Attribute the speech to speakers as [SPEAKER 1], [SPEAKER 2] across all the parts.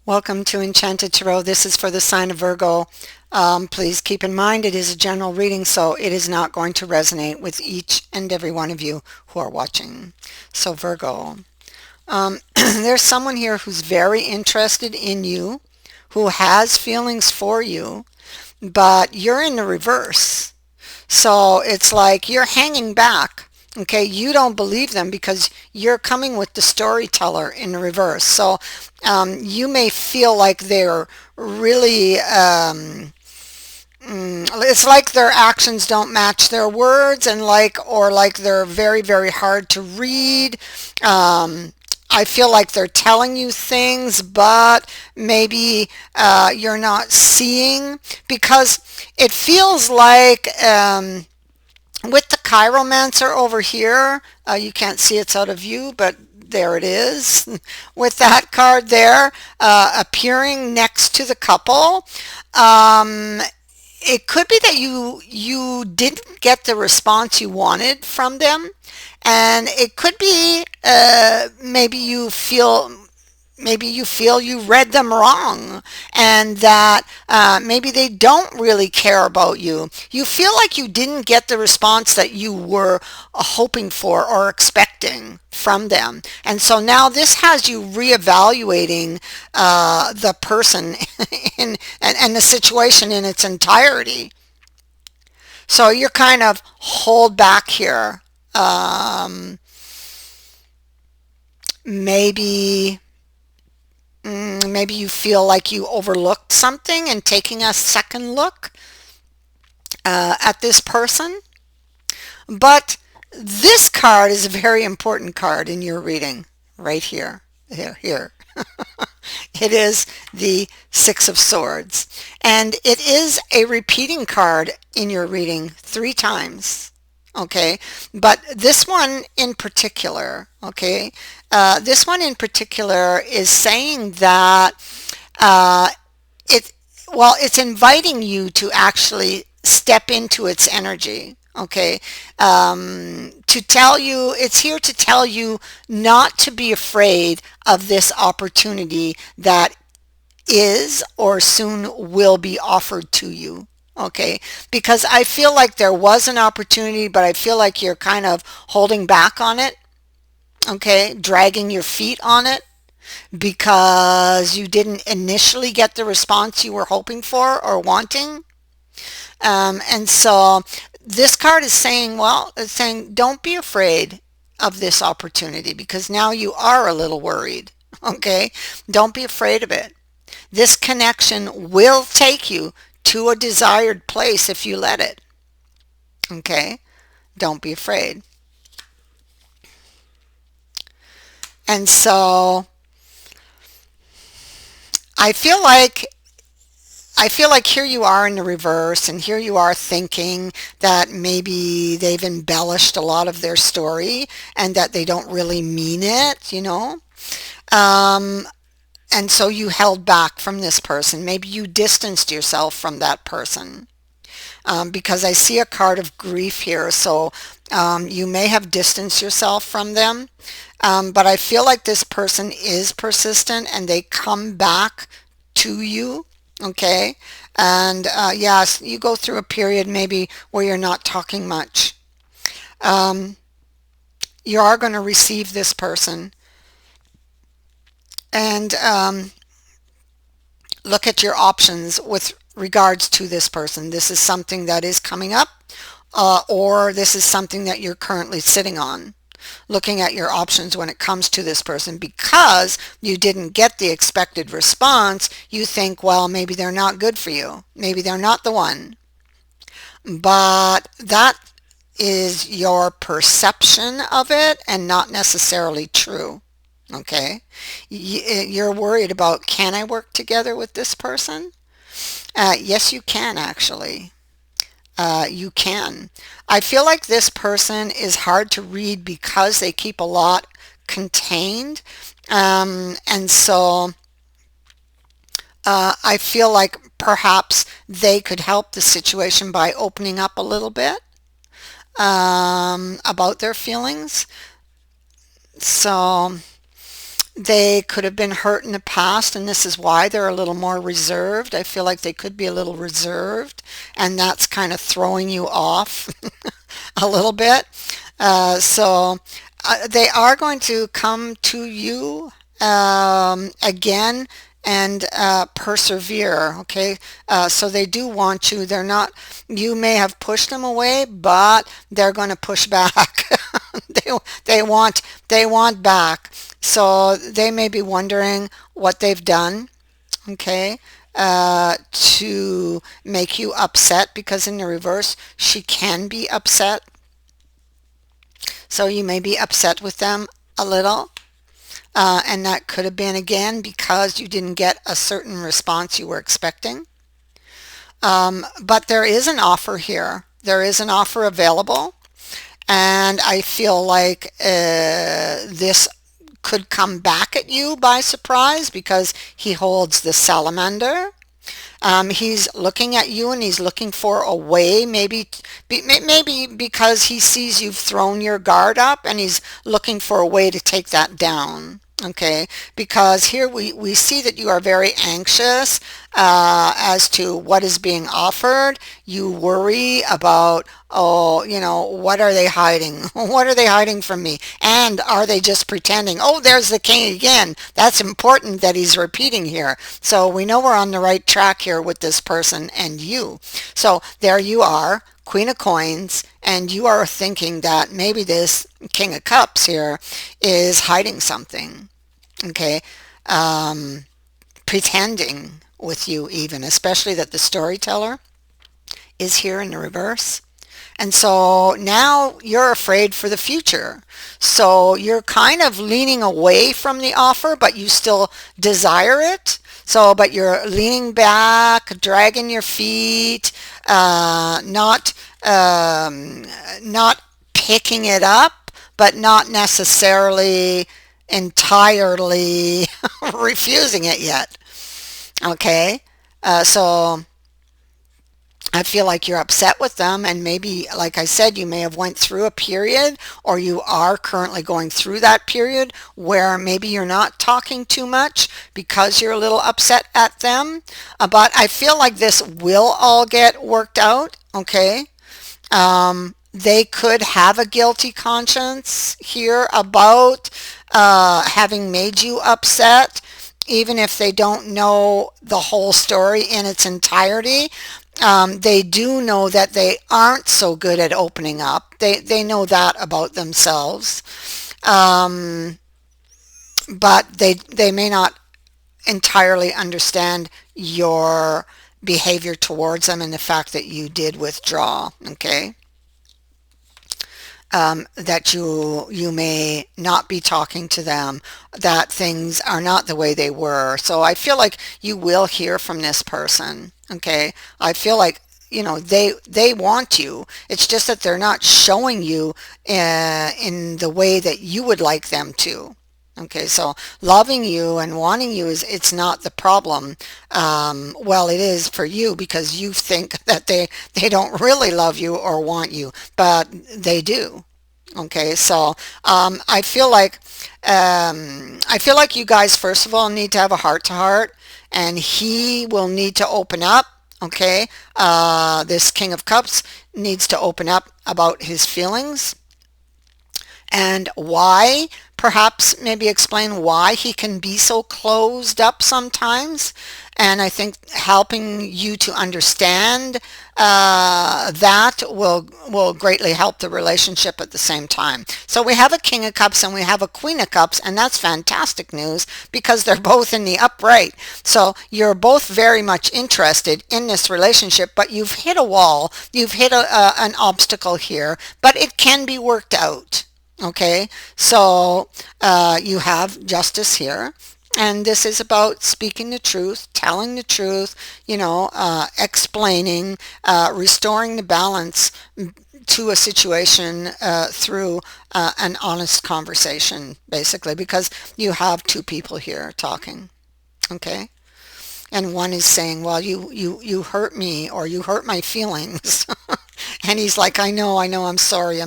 [SPEAKER 1] Welcome to Enchanted Tarot. This is for the sign of Virgo. Please keep in mind it is a general reading, so it is not going to resonate with each and every one of you who are watching. So Virgo, there's someone here who's very interested in you, who has feelings for you, but you're in the reverse. So it's like you're hanging back. Okay, you don't believe them because you're coming with the storyteller in the reverse. So you may feel like they're really, it's like their actions don't match their words, and like they're very, very hard to read. I feel like they're telling you things, but maybe you're not seeing, because it feels like with the chiromancer over here, you can't see it's out of view, but there it is. With that card there appearing next to the couple, it could be that you didn't get the response you wanted from them, and it could be maybe you feel you read them wrong, and that maybe they don't really care about you. You feel like you didn't get the response that you were hoping for or expecting from them. And so now this has you reevaluating the person and the situation in its entirety. So you're kind of hold back here. Maybe maybe you feel like you overlooked something and taking a second look at this person. But this card is a very important card in your reading right here. Here. It is the Six of Swords. And it is a repeating card in your reading 3 times. Okay, but this one in particular, okay, this one in particular is saying that uh, it, well, it's inviting you to actually step into its energy. Okay, to tell you, it's here to tell you not to be afraid of this opportunity that is or soon will be offered to you. Okay, because I feel like there was an opportunity, but I feel like you're kind of holding back on it. Okay, dragging your feet on it because you didn't initially get the response you were hoping for or wanting. And so this card is saying, well, it's saying don't be afraid of this opportunity, because now you are a little worried. Okay, don't be afraid of it. This connection will take you to a desired place if you let it. Okay? Don't be afraid. And so I feel like here you are in the reverse, and here you are thinking that maybe they've embellished a lot of their story and that they don't really mean it, you know? Um, and so you held back from this person. Maybe you distanced yourself from that person. Because I see a card of grief here. So you may have distanced yourself from them. But I feel like this person is persistent and they come back to you. Okay. And yes, you go through a period maybe where you're not talking much. You are going to receive this person. And look at your options with regards to this person. This is something that is coming up, or this is something that you're currently sitting on. Looking at your options when it comes to this person, because you didn't get the expected response, you think, well, maybe they're not good for you. Maybe they're not the one. But that is your perception of it and not necessarily true. Okay? You're worried about, can I work together with this person? Yes, you can actually. You can. I feel like this person is hard to read because they keep a lot contained. And so I feel like perhaps they could help the situation by opening up a little bit about their feelings. So They could have been hurt in the past, and this is why they're a little more reserved. I feel like they could be a little reserved, and that's kind of throwing you off a little bit. They are going to come to you again and persevere. Okay, so they do want you. They're not. You may have pushed them away, but they're going to push back. they they want they want back. So they may be wondering what they've done. Okay. To make you upset, because in the reverse she can be upset, so you may be upset with them a little. And that could have been again because you didn't get a certain response you were expecting. But there is an offer here. There is an offer available. And I feel like this could come back at you by surprise because he holds the salamander. He's looking at you and he's looking for a way, maybe because he sees you've thrown your guard up and he's looking for a way to take that down. Okay, because here we see that you are very anxious as to what is being offered. You worry about, oh, what are they hiding? What are they hiding from me? And are they just pretending? Oh, there's the king again. That's important that he's repeating here. So we know we're on the right track here with this person and you. So there you are, Queen of Coins, and you are thinking that maybe this King of Cups here is hiding something. Okay, pretending with you even, especially that the storyteller is here in the reverse. And so now you're afraid for the future. So you're kind of leaning away from the offer, but you still desire it. So, but you're leaning back, dragging your feet, not picking it up, but not necessarily entirely refusing it yet. Okay, so I feel like you're upset with them, and maybe, like I said, you may have went through a period, or you are currently going through that period where maybe you're not talking too much because you're a little upset at them. But I feel like this will all get worked out. Okay. They could have a guilty conscience here about having made you upset, even if they don't know the whole story in its entirety. They do know that they aren't so good at opening up. They know that about themselves. Um, but they may not entirely understand your behavior towards them and the fact that you did withdraw. Okay. That you may not be talking to them, that things are not the way they were. So I feel like you will hear from this person. Okay, I feel like they want you. It's just that they're not showing you in the way that you would like them to. Okay, so loving you and wanting you it's not the problem. Well, it is for you because you think that they don't really love you or want you, but they do. Okay, so I feel like you guys first of all need to have a heart to heart, and he will need to open up. Okay, this King of Cups needs to open up about his feelings and why, perhaps maybe explain why he can be so closed up sometimes. And I think helping you to understand that will greatly help the relationship at the same time. So we have a King of Cups and we have a Queen of Cups, and that's fantastic news because they're both in the upright. So you're both very much interested in this relationship, but you've hit a wall, you've hit an obstacle here, but it can be worked out. Okay, so you have justice here. And this is about speaking the truth, telling the truth, explaining, restoring the balance to a situation through an honest conversation, basically, because you have two people here talking. Okay? And one is saying, well, you hurt me, or you hurt my feelings. And he's like, I know, I'm sorry.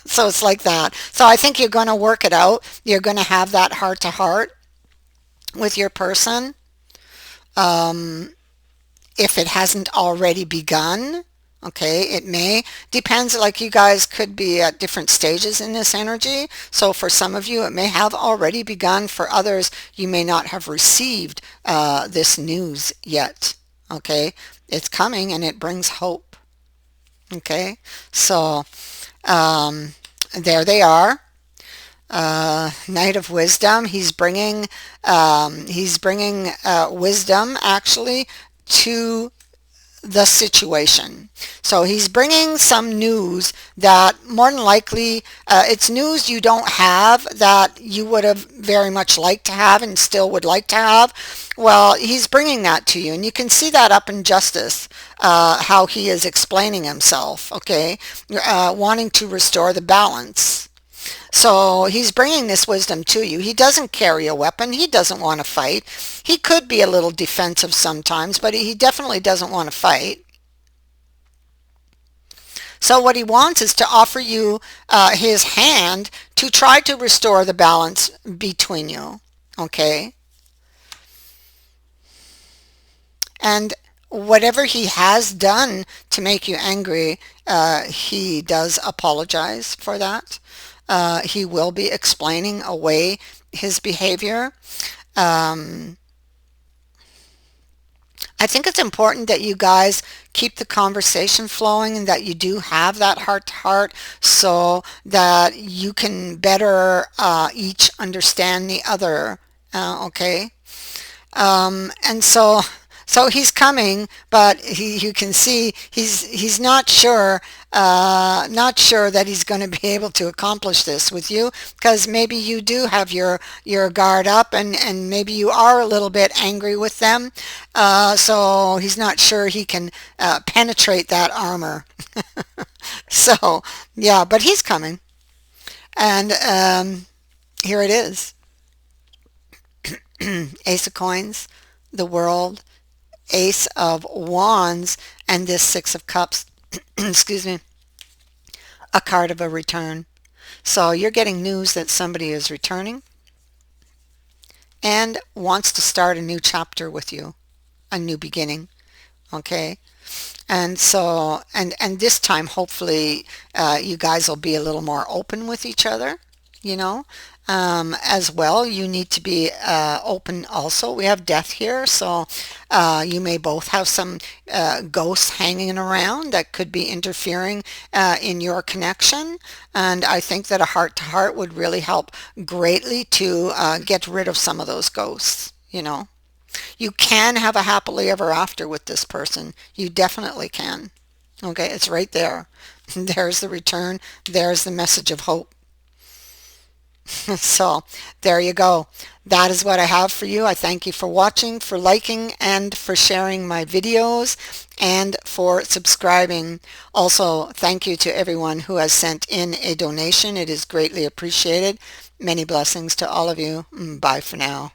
[SPEAKER 1] So it's like that. So I think you're going to work it out. You're going to have that heart to heart with your person. Um, if it hasn't already begun, okay, it may. Depends, like you guys could be at different stages in this energy. So for some of you, it may have already begun. For others, you may not have received this news yet. Okay, it's coming and it brings hope. Okay, so um, there they are. Knight of Wisdom. He's bringing wisdom actually to the situation. So he's bringing some news that more than likely it's news you don't have that you would have very much liked to have and still would like to have. Well, he's bringing that to you, and you can see that up in Justice, how he is explaining himself, okay, wanting to restore the balance. So he's bringing this wisdom to you. He doesn't carry a weapon. He doesn't want to fight. He could be a little defensive sometimes, but he definitely doesn't want to fight. So what he wants is to offer you his hand to try to restore the balance between you. Okay? And whatever he has done to make you angry, he does apologize for that. He will be explaining away his behavior. Um, I think it's important that you guys keep the conversation flowing and that you do have that heart to heart so that you can better each understand the other. Okay? And so he's coming, but you can see he's not sure that he's going to be able to accomplish this with you because maybe you do have your guard up and maybe you are a little bit angry with them. So he's not sure he can penetrate that armor. So yeah, but he's coming, and here it is: Ace of Coins, the World, Ace of Wands, and this Six of Cups. Excuse me, a card of a return. So you're getting news that somebody is returning and wants to start a new chapter with you, a new beginning. Okay. And so, and this time, hopefully, you guys will be a little more open with each other, you know. As well, you need to be open also. We have death here, so you may both have some ghosts hanging around that could be interfering in your connection. And I think that a heart-to-heart would really help greatly to get rid of some of those ghosts, you know. You can have a happily ever after with this person. You definitely can. Okay, it's right there. There's the return. There's the message of hope. So there you go. That is what I have for you. I thank you for watching, for liking, and for sharing my videos, and for subscribing. Also, thank you to everyone who has sent in a donation. It is greatly appreciated. Many blessings to all of you. Bye for now.